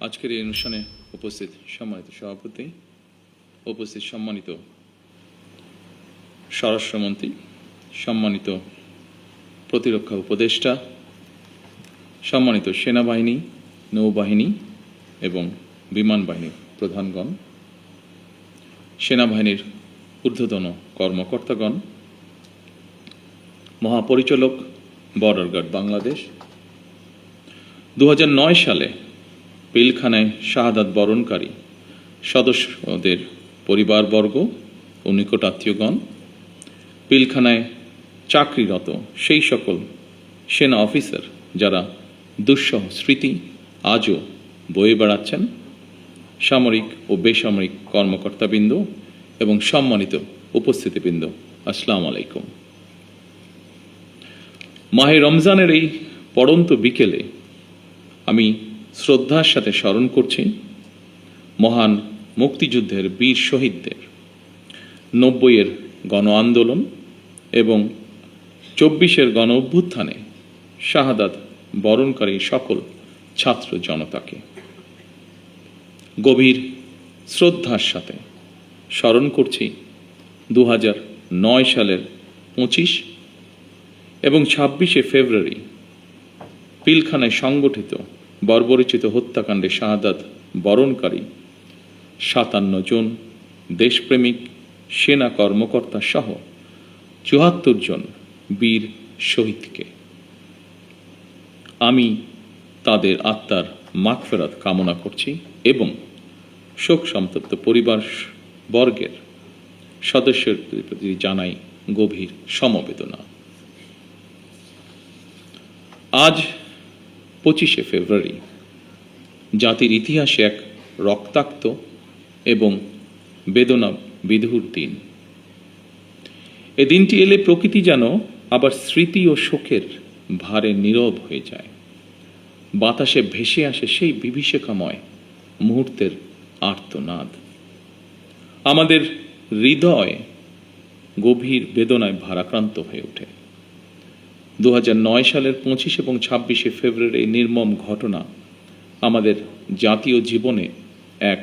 আজকের এই অনুষ্ঠানে উপস্থিত সম্মানিত সভাপতি, উপস্থিত সম্মানিত স্বরাষ্ট্রমন্ত্রী, সম্মানিত প্রতিরক্ষা উপদেষ্টা, সম্মানিত সেনাবাহিনী, নৌবাহিনী এবং বিমান বাহিনীর প্রধানগণ, সেনাবাহিনীর ঊর্ধ্বতন কর্মকর্তাগণ, মহাপরিচালক, বর্ডার গার্ড বাংলাদেশ, 2009 সালে পিলখানায় শাহাদাত বরণকারী সদস্যদের পরিবারবর্গ ও নিকটাত্মীয়গণ, পিলখানায় চাকরিরত সেই সকল সেনা অফিসার যারা দুঃসহ স্মৃতি আজও বয়ে বেড়াচ্ছেন, সামরিক ও বেসামরিক কর্মকর্তাবৃন্দ এবং সম্মানিত উপস্থিতিবৃন্দ, আসসালামু আলাইকুম। মাহে রমজানের এই পড়ন্ত বিকেলে আমি শ্রদ্ধার সাথে স্মরণ করছি মহান মুক্তিযুদ্ধের বীর শহীদদের, 90-এর গণ আন্দোলন এবং 24-এর গণ অভ্যুত্থানে শাহাদাত বরণকারী সকল ছাত্র জনতাকে গভীর শ্রদ্ধার সাথে স্মরণ করছি 2009 সালের 25 এবং 26শে ফেব্রুয়ারি পিলখানায় সংগঠিত বর্বরোচিত হত্যাকাণ্ডে শাহাদাত বরণকারী 57 জন দেশপ্রেমিক সেনা কর্মকর্তা সহ 74 জন বীর শহীদকে আমি তাদের আত্মার মাগফিরাত কামনা করছি এবং শোক সন্তপ্ত পরিবার বর্গের সদস্যদের প্রতি জানাই গভীর সমবেদনা। আজ 25শে ফেব্রুয়ারি জাতির ইতিহাসে এক রক্তাক্ত এবং বেদনা বিধুর দিন। এ দিনটি এলে প্রকৃতি যেন আবার স্মৃতি ও শোকের ভারে নীরব হয়ে যায়। বাতাসে ভেসে আসে সেই বিভীষিকাময় মুহূর্তের আর্তনাদ। আমাদের হৃদয় গভীর বেদনায় ভারাক্রান্ত হয়ে ওঠে। 2009 সালের 25 এবং 26শে ফেব্রুয়ারি এই নির্মম ঘটনা আমাদের জাতীয় জীবনে এক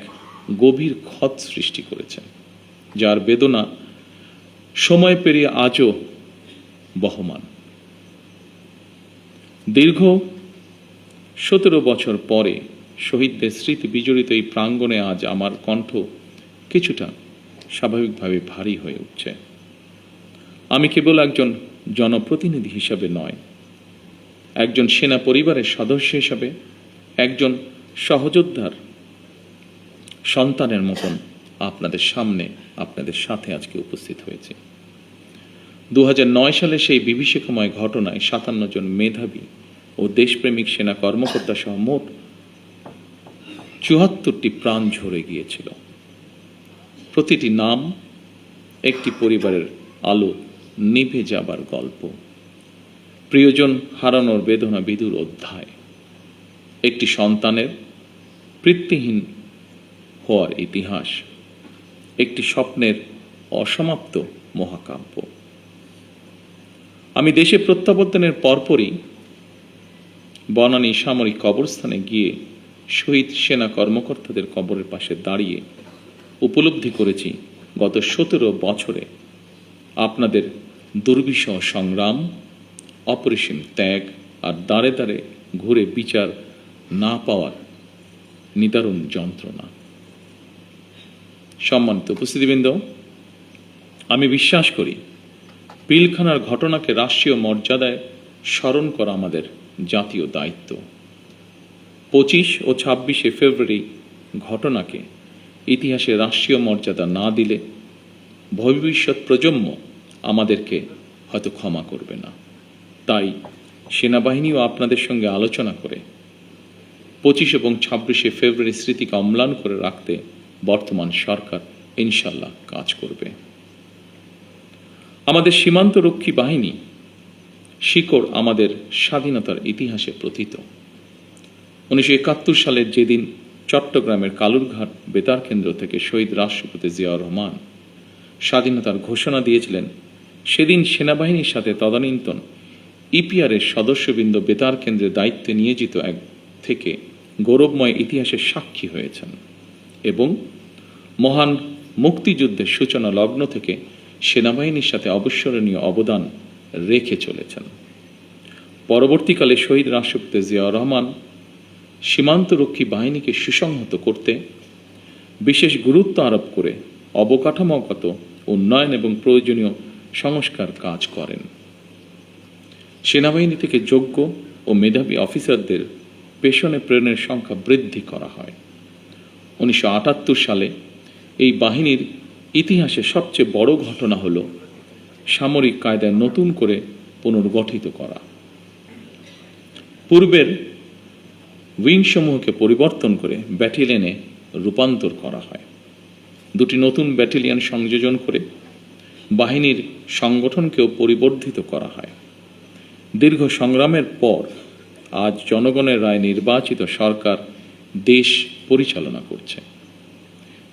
গভীর ক্ষত সৃষ্টি করেছে, যার বেদনা সময় পেরিয়ে আজও বহমান। দীর্ঘ 17 বছর পরে শহীদদের স্মৃতি বিজড়িত এই প্রাঙ্গণে আজ আমার কণ্ঠ কিছুটা স্বাভাবিকভাবে ভারী হয়ে উঠছে। আমি কেবল একজন জনপ্রতিনিধি হিসাবে নয়, একজন সেনা পরিবারের সদস্য হিসাবে, একজন সহযোদ্ধার সন্তানের মতন আপনাদের সামনে, আপনাদের সাথে আজকে উপস্থিত হয়েছে। 2009 সালে সেই বিভীষিকাময় ঘটনায় 57 জন মেধাবী ও দেশপ্রেমিক সেনা কর্মকর্তা সহ মোট 74টি প্রাণ ঝরে গিয়েছিল। প্রতিটি নাম একটি পরিবারের আলো নিভে যাবার গল্প, প্রিয়জন হারানোর বেদনা বিধুর অধ্যায়, একটি সন্তানের পিতৃহীন হওয়ার ইতিহাস, একটি স্বপ্নের অসমাপ্ত মহাকাব্য। আমি দেশে প্রত্যাবর্তনের পরপরই বনানী সামরিক কবরস্থানে গিয়ে শহীদ সেনা কর্মকর্তাদের কবরের পাশে দাঁড়িয়ে উপলব্ধি করেছি গত 17 বছরে আপনাদের দুর্বিষহ সংগ্রাম, অপরিসীম ত্যাগ আর দাঁড়ে দাঁড়ে ঘুরে বিচার না পাওয়ার নিদারুণ যন্ত্রণা। সম্মানিত উপস্থিতিবৃন্দ, আমি বিশ্বাস করি পিলখানার ঘটনাকে রাষ্ট্রীয় মর্যাদায় স্মরণ করা আমাদের জাতীয় দায়িত্ব। 25 ও 26শে ফেব্রুয়ারি ঘটনাকে ইতিহাসে রাষ্ট্রীয় মর্যাদা না দিলে ভবিষ্যৎ প্রজন্ম আমাদেরকে হয়তো ক্ষমা করবে না। তাই সেনাবাহিনীও আপনাদের সঙ্গে আলোচনা করে 25 এবং 26শে ফেব্রুয়ারি স্মৃতিকে অম্লান করে রাখতে বর্তমান সরকার ইনশাল্লাহ কাজ করবে। আমাদের সীমান্তরক্ষী বাহিনী শিকড় আমাদের স্বাধীনতার ইতিহাসে প্রথিত। 1971 সালের যেদিন চট্টগ্রামের কালুরঘাট বেতার কেন্দ্র থেকে শহীদ রাষ্ট্রপতি জিয়াউর রহমান স্বাধীনতার ঘোষণা দিয়েছিলেন, সেদিন সেনাবাহিনীর সাথে তদানীন্তন ইপিআরের সদস্যবৃন্দ বেতার কেন্দ্রের দায়িত্বে নিয়োজিত এক থেকে গৌরবময় ইতিহাসের সাক্ষী হয়েছেন এবং মহান মুক্তিযুদ্ধের সূচনা লগ্ন থেকে সেনাবাহিনীর সাথে অবিস্মরণীয় অবদান রেখে চলেছেন। পরবর্তীকালে শহীদ রাষ্ট্রপতি জিয়াউর রহমান সীমান্তরক্ষী বাহিনীকে সুসংহত করতে বিশেষ গুরুত্ব আরোপ করে অবকাঠামোগত উন্নয়ন এবং প্রয়োজনীয় সংস্কার কাজ করেন। সেনাবাহিনী থেকে যোগ্য ও মেধাবী অফিসারদের পেশনে প্রেরণের সংখ্যা বৃদ্ধি করা হয়। 1978 সালে এই বাহিনীর ইতিহাসে সবচেয়ে বড় ঘটনা হল সামরিক কায়দায় নতুন করে পুনর্গঠিত করা। পূর্বের উইংসমূহকে পরিবর্তন করে ব্যাটালিয়নে রূপান্তর করা হয়। দুটি নতুন ব্যাটালিয়ন সংযোজন করে বাহিনীর সংগঠনকেও পরিবর্ধিত করা হয়। দীর্ঘ সংগ্রামের পর আজ জনগণের রায় নির্বাচিত সরকার দেশ পরিচালনা করছে।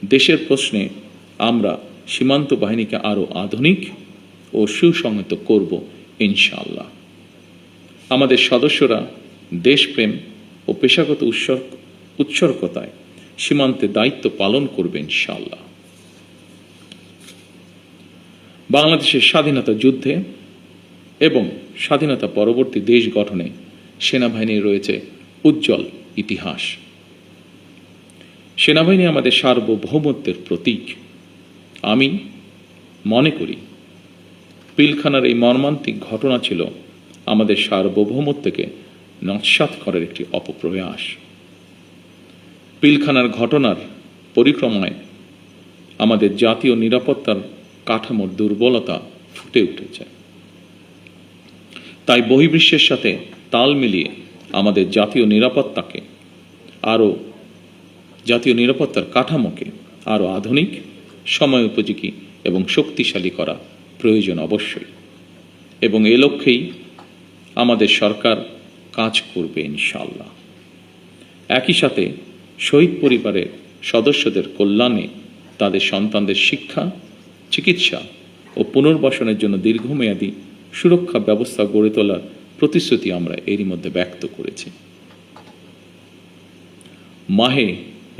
দেশের প্রশ্নে আমরা সীমান্ত বাহিনীকে আরও আধুনিক ও সুসংহত করব ইনশাআল্লাহ। আমাদের সদস্যরা দেশপ্রেম ও পেশাগত উৎসর্গতায় সীমান্তে দায়িত্ব পালন করবে ইনশাআল্লাহ। বাংলাদেশের স্বাধীনতা যুদ্ধে এবং স্বাধীনতা পরবর্তী দেশ গঠনে সেনাবাহিনীর রয়েছে উজ্জ্বল ইতিহাস। সেনাবাহিনী আমাদের সার্বভৌমত্বের প্রতীক। আমি মনে করি পিলখানার এই মর্মান্তিক ঘটনা ছিল আমাদের সার্বভৌমত্বকে নস্যাৎ করার একটি অপপ্রয়াস। পিলখানার ঘটনার পরিক্রমায় আমাদের জাতীয় নিরাপত্তার কাঠামোর দুর্বলতা ফুটে উঠেছে। তাই বহির্বিশ্বের সাথে তাল মিলিয়ে আমাদের জাতীয় নিরাপত্তার কাঠামোকে আরও আধুনিক, সময় উপযোগী এবং শক্তিশালী করা প্রয়োজন অবশ্যই, এবং এ লক্ষ্যেই আমাদের সরকার কাজ করবে ইনশাআল্লাহ। একই সাথে শহীদ পরিবারের সদস্যদের কল্যাণে তাদের সন্তানদের শিক্ষা, চিকিৎসা ও পুনর্বাসনের জন্য দীর্ঘমেয়াদী সুরক্ষা ব্যবস্থা গড়ে তোলার প্রতিশ্রুতি আমরা এরই মধ্যে ব্যক্ত করেছি। মাহে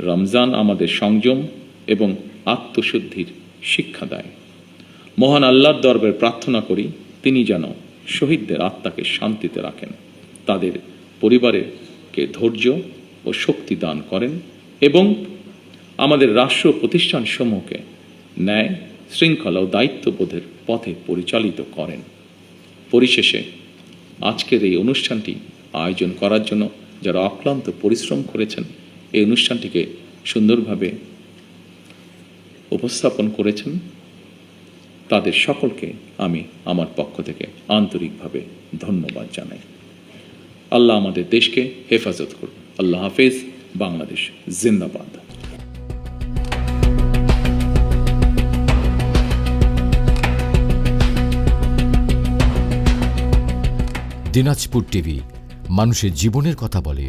রমজান আমাদের সংযম এবং আত্মশুদ্ধির শিক্ষা দেয়। মহান আল্লাহর দরবারে প্রার্থনা করি তিনি যেন শহীদদের আত্মাকে শান্তিতে রাখেন, তাদের পরিবারকে ধৈর্য ও শক্তি দান করেন এবং আমাদের রাষ্ট্র প্রতিষ্ঠানসমূহকে ন্যায়, শৃঙ্খলা ও দায়িত্ববোধের পথে পরিচালিত করেন। পরিশেষে আজকের এই অনুষ্ঠানটি আয়োজন করার জন্য যারা অক্লান্ত পরিশ্রম করেছেন, এই অনুষ্ঠানটিকে সুন্দরভাবে উপস্থাপন করেছেন, তাদের সকলকে আমি আমার পক্ষ থেকে আন্তরিকভাবে ধন্যবাদ জানাই। আল্লাহ আমাদের দেশকে হেফাজত করুন। আল্লাহ হাফেজ। বাংলাদেশ জিন্দাবাদ। দিনাজপুর টিভি মানুষের জীবনের কথা বলে।